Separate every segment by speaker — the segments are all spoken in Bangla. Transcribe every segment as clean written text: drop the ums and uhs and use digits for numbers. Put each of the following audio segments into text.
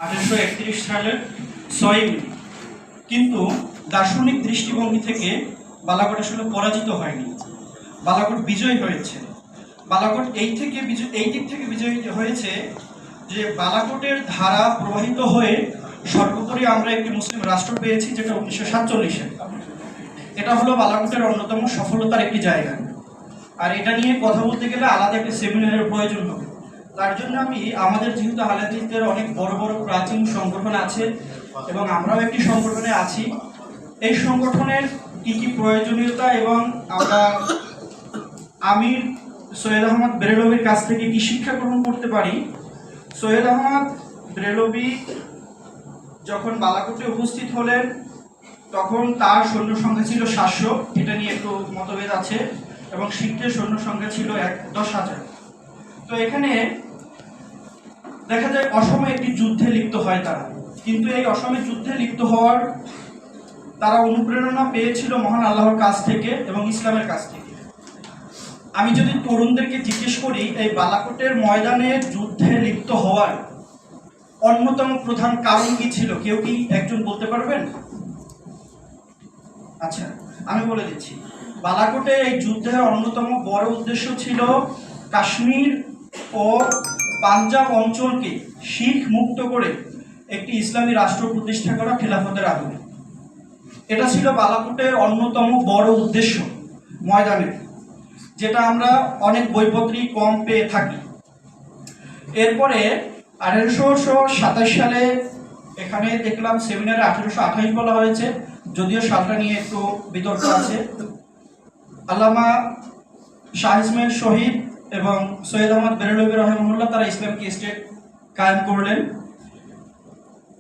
Speaker 1: 1831 সালের 6 মে। কিন্তু দার্শনিক দৃষ্টিভঙ্গি থেকে বালাকোট আসলে পরাজিত হয়নি, বালাকোট বিজয় হয়েছে। বালাকোট এই দিক থেকে বিজয়ী হয়েছে যে বালাকোটের ধারা প্রবাহিত হয়ে সর্বোপরি আমরা একটি মুসলিম রাষ্ট্র পেয়েছি, যেটা 1947-এ। এটা হলো বালাকোটের অন্যতম সফলতার একটি জায়গা। আর এটা নিয়ে কথা বলতে গেলে আলাদা একটি সেমিনারের প্রয়োজন হবে। তার জন্য আমি আমাদের যেহেতু আহলাদিসদের অনেক বড় বড় প্রাচীন সংগঠন আছে এবং আমরাও একটি সংগঠনে আছি, এই সংগঠনের কি কি প্রয়োজনীয়তা এবং আমরা আমির সৈয়দ আহমদ বেরেলভির কাছ থেকে কি শিক্ষা গ্রহণ করতে পারি। সৈয়দ আহমদ বেরেলভি যখন বালাকোটে উপস্থিত হলেন তখন তার সৈন্য সংখ্যা ছিল 700, এটা নিয়ে একটু মতভেদ আছে, এবং শিখদের সৈন্য সংখ্যা ছিল 10,000। তো এখানে দেখা যায় অসমে একটি যুদ্ধে লিপ্ত হয় তারা, কিন্তু এই অসমে যুদ্ধে লিপ্ত হওয়ার তারা অনুপ্রেরণা পেয়েছিল মহান আল্লাহর কাছ থেকে এবং ইসলামের কাছ থেকে। আমি যদি তরুণদেরকে জিজ্ঞেস করি এই বালাকোটের ময়দানে যুদ্ধে লিপ্ত হওয়ার অন্যতম প্রধান কারণ কি ছিল, কেউ কি একজন বলতে পারবেন? আচ্ছা, আমি বলে দিচ্ছি। বালাকোটে এই যুদ্ধের অন্যতম বড় উদ্দেশ্য ছিল কাশ্মীর ও পাঞ্জাব অঞ্চলকে শিখ মুক্ত করে একটি ইসলামী রাষ্ট্র প্রতিষ্ঠা করা খেলাফতের আদলে। এটা ছিল বালাকোটের অন্যতম বড় উদ্দেশ্য ময়দানে, যেটা আমরা অনেক বইপত্রই কম পেয়ে থাকি। এরপরে 1827 সালে এখানে দেখলাম সেমিনারে 1828 বলা হয়েছে, যদিও সালটা নিয়ে একটু বিতর্ক আছে। আল্লামা শাহ ইসমাইল শহীদ এবং সৈয়দ আহমদ বেরেলভি রহমাহুল্লাহ তারা ইসলামিক স্টেট কায়েম করলেন।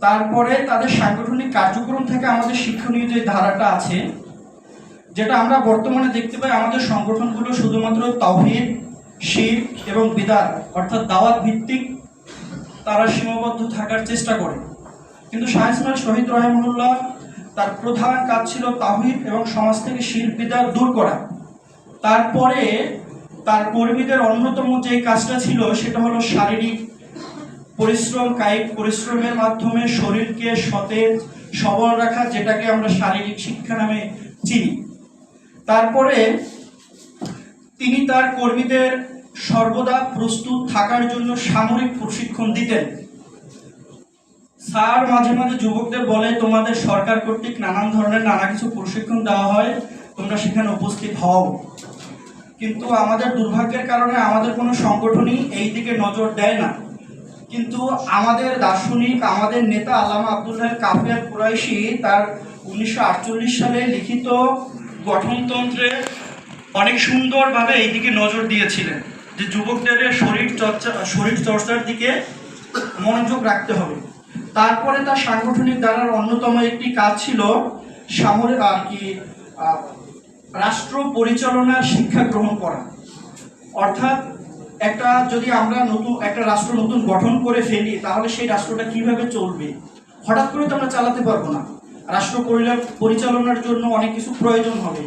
Speaker 1: তারপরে তাদের সাংগঠনিক কার্যক্রম থেকে আমাদের শিক্ষণীয় যে ধারাটা আছে, যেটা আমরা বর্তমানে দেখতে পাই, আমাদের সংগঠনগুলো শুধুমাত্র তাওহীদ, শিরক এবং বিদআত অর্থাৎ দাওয়াত ভিত্তিক তারা সীমাবদ্ধ থাকার চেষ্টা করে। কিন্তু শাহ ইসমাইল শহীদ রহমাহুল্লাহ তার প্রধান কাজ ছিল তাওহীদ এবং সমাজ থেকে শিরক বিদআত দূর করা। তারপরে তার কর্মীদের অন্যতম যে কাজটা ছিল সেটা হলো শারীরিক পরিশ্রম, কায়িক পরিশ্রমের মাধ্যমে শরীরকে সতেজ সবল রাখা, যেটাকে আমরা শারীরিক শিক্ষা নামে চিনি। তারপরে তিনি তার কর্মীদের সর্বদা প্রস্তুত থাকার জন্য সামরিক প্রশিক্ষণ দিতেন। স্যার মাঝে মাঝে যুবকদের বলে, তোমাদের সরকার কর্তৃক নানান ধরনের নানা কিছু প্রশিক্ষণ দেওয়া হয়, তোমরা সেখানে উপস্থিত হও। কিন্তু আমাদের দুর্ভাগ্যের কারণে আমাদের কোনো সংগঠনই এই দিকে নজর দেয় না। কিন্তু আমাদের দার্শনিক, আমাদের নেতা আল্লামা আব্দুল্লাহ কাফি আল কুরাইশি তার 1948 সালে লিখিত গঠনতন্ত্রে অনেক সুন্দরভাবে এই দিকে নজর দিয়েছিলেন যে যুবকদের শরীর চর্চার দিকে মনোযোগ রাখতে হবে। তারপরে তার সাংগঠনিক ধারার অন্যতম একটি কাজ ছিল রাষ্ট্র পরিচালনার শিক্ষা গ্রহণ করা। অর্থাৎ যদি আমরা একটা রাষ্ট্র নতুন গঠন করে ফেলি, তাহলে সেই রাষ্ট্রটা কিভাবে চলবে, হঠাৎ করে তো আমরা চালাতে পারবো না। রাষ্ট্র পরিচালনার জন্য অনেক কিছু প্রয়োজন হবে,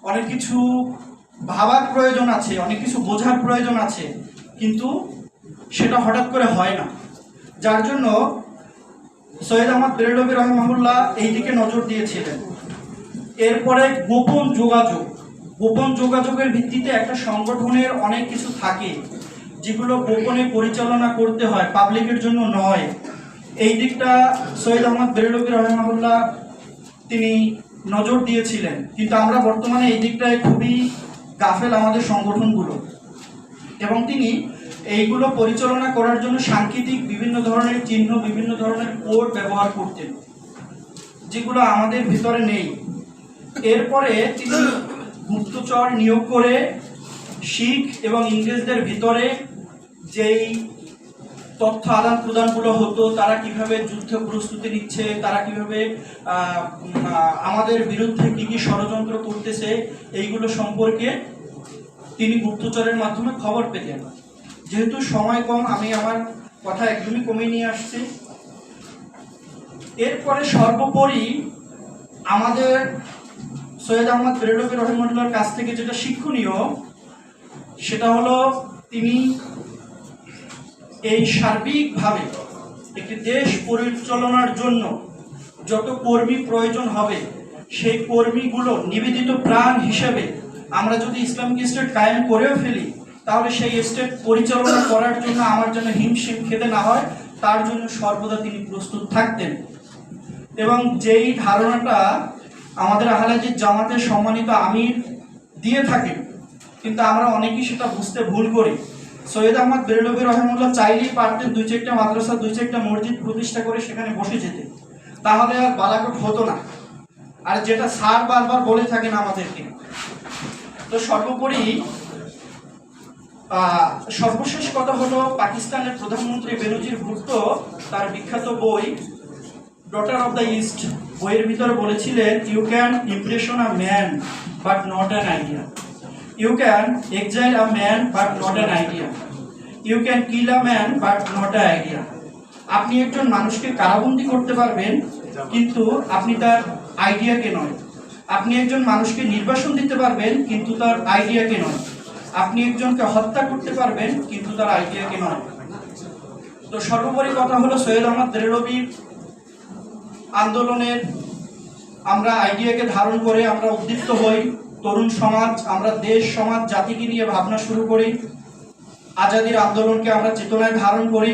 Speaker 1: অনেক কিছু ভাবার প্রয়োজন আছে, অনেক কিছু বোঝার প্রয়োজন আছে, কিন্তু সেটা হঠাৎ করে হয় না। যার জন্য সৈয়দ আহমদ বেরেলভি রহমাহুল্লাহ এই দিকে নজর দিয়েছিলেন। এরপরে গোপন যোগাযোগের ভিত্তিতে একটা সংগঠনের অনেক কিছু থাকে যেগুলো গোপনে পরিচালনা করতে হয়, পাবলিকের জন্য নয়। এই দিকটা সৈয়দ আহমদ বেরেলভি রহমাহুল্লাহ তিনি নজর দিয়েছিলেন, কিন্তু আমরা বর্তমানে এই দিকটায় খুবই গাফেল আমাদের সংগঠনগুলো। এবং তিনি এইগুলো পরিচালনা করার জন্য সাংকেতিক বিভিন্ন ধরনের চিহ্ন, বিভিন্ন ধরনের কোড ব্যবহার করতেন, যেগুলো আমাদের ভিতরে নেই। এরপরে তিনি গুপ্তচর নিয়োগ করে শিখ এবং ইংরেজদের ভিতরে যেই তথ্য আদান প্রদানগুলো হতো, তারা কিভাবে যুদ্ধ প্রস্তুতি নিচ্ছে, তারা কিভাবে আমাদের বিরুদ্ধে কি কি ষড়যন্ত্র করতেছে, এইগুলো সম্পর্কে তিনি গুপ্তচরের মাধ্যমে খবর পেতেন। যেহেতু সময় কম, আমি আমার কথা একদমই কমিয়ে নিয়ে আসছি। এরপরে সর্বোপরি আমাদের সৈয়দ আহমদ বেরেলভি রহমাহুল্লাহর কাছ থেকে যেটা শিক্ষণীয়, সেটা হলো তিনি এই সার্বিকভাবে একটি দেশ পরিচালনার জন্য যত কর্মী প্রয়োজন হবে, সেই কর্মীগুলো নিবেদিত প্রাণ হিসেবে আমরা যদি ইসলামিক স্টেট কায়েম করেও ফেলি, তাহলে সেই স্টেট পরিচালনা করার জন্য আমার যেন হিমশিম খেতে না হয়, তার জন্য সর্বদা তিনি প্রস্তুত থাকতেন। এবং যেই ধারণাটা আমাদের আহলে হাদিস জামাতের সম্মানিত আমির দিয়ে থাকেন, কিন্তু আমরা অনেকেই সেটা বুঝতে ভুল করি। সৈয়দ আহমদ বেরলভী রহমুল্লাহ চাইলেই পারতেন 2-4টা মাদ্রাসা, 2-4টা মসজিদ প্রতিষ্ঠা করে সেখানে বসে যেতে, তাহলে আর বালাকোট হতো না। আর যেটা স্যার বারবার বলে থাকেন আমাদেরকে। তো সর্বশেষ কথা হলো, পাকিস্তানের প্রধানমন্ত্রী বেনজির ভুট্টো তার বিখ্যাত বই ডটার অফ দ্য ইস্ট বইয়ের ভিতরে বলেছিলেন, you can impression a man but not an idea, you can exile a man but not an idea, you can kill a man but not a idea. আপনি একজন মানুষকে কারাবন্দী করতে পারবেন, কিন্তু আপনি তার আইডিয়াকে নয়। আপনি একজন মানুষকে নির্বাসন দিতে পারবেন, কিন্তু তার আইডিয়াকে নয়। আপনি একজনকে হত্যা করতে পারবেন, কিন্তু তার আইডিয়াকে নয়। তো সর্বোপরি কথা হলো, সৈয়দ আহমদ বেরলভীর আন্দোলনের আমরা আইডিয়াকে ধারণ করে আমরা উদ্দীপ্ত হই, তরুণ সমাজ, আমরা দেশ সমাজ জাতিকে নিয়ে ভাবনা শুরু করি, আজাদির আন্দোলনকে আমরা চেতনায় ধারণ করি।